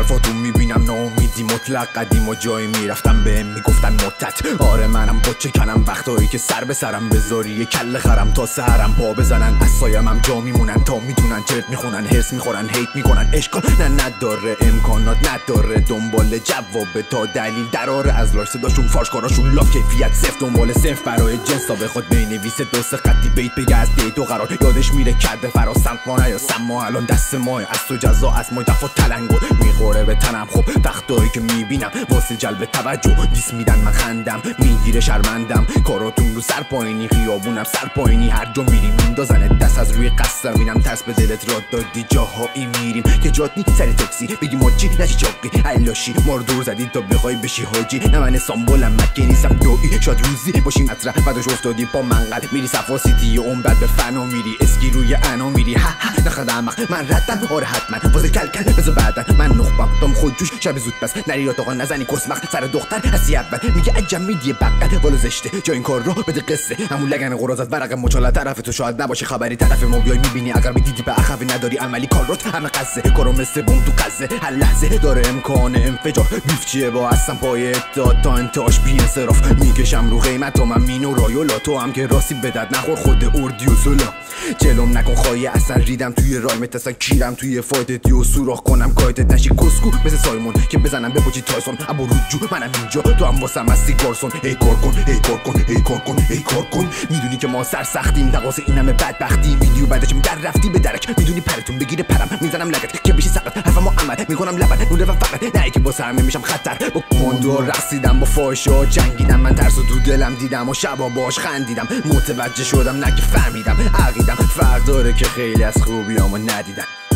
حرفاتون میبینم ناامیدی مطلق. قدیم و جایی میرفتم بهم میگفتن مدت. آره منم بچه کنم وقتایی که سر به سرم بذاری یه کله خرم تا سحرم پا بزنن. از سایمم جا میمونن تا میتونن چرت میخونن هرس میخورن هیت میکنن. اشکال نداره امکانات نداره دنبال جواب تا دلیل دراره. از لاش صداشون فارش کاراشون لاف کیفیت صفر دنبال صفر برای جنس تا بخواد بنویسه دو سه خطی بیت بگه از دیتو قرار یادش میره کرده فرا سمت ما یا سما الان دست ماه. از تو جزا از ما دفع تلنگو میخوره به تنم. خب وقتایی که میبینم واسه جلب توجه دیس میدن من خندم میگیره شرمندم. کاراتون رو سر پایینی خیابونم سر پایینی هر جا میریم میندازن دست از روی قصر. میرم ترس به دلت راد دادی جاهایی میریم که جات نی سر تاکسی بگی ماچی نشی چاقی علاشی ما رو دور زدی تا بخوای بشی حاجی. نه من سامبولم مکه نیستم دوئی شاد روزی باشی مطرح بعدش افتادی پا منقل میری صفا سیتی عمرت به فنا میری اسکی روی انا میری ها ها نخدم من ردم آره حتما واسه کل کل بذار بعدن من نخبم دام خود جوش شب زود بس نری یا آقا نزنی کسمق سر دختر هستی اول میگه عجب میدی بقل والا زشته جا این کار رو بده قصه همون لگن قرازت ورق مچاله طرف تو شاید نباشه خبری طرف ما بیای میبینی اگر دیدی به اخوی نداری عملی کارات همه قصه کارو مثل بم تو قصه هر لحظه داره امکان انفجار. بیف چیه با هستم پای داد تا انتاش بی انصراف میکشم رو قیمت و من مینو رایولا تو هم که راستی بدت نخور خود اردی و سولا. جلوم نکن خواهی اصلا ریدم توی رایمت اصلا کیرم توی فایتت یو سوراخ کنم کایتت نشی کسکو مثل سایمون که بزنم بپوچی تایسون ابو رجو منم اینجا تو هم واسم هستی گارسون. ای کار کن ای کار کن ای کار کن ای کار کن میدونی که ما سر سختیم تقاضا اینمه بدبختی ویدیو بعدش در رفتی به درک میدونی پرتون بگیره پرم میزنم لگت که بشی سقط حرفمو عمل میکنم لبن نون فقط نه که واسه همه میشم خطر. با کندو رقصیدم با فاشا جنگیدم من ترس و تو دلم دیدم و شبا باش خندیدم متوجه شدم نه که فهمیدم عقیدم فرق داره که خیلی از خوبیامو ندیدم.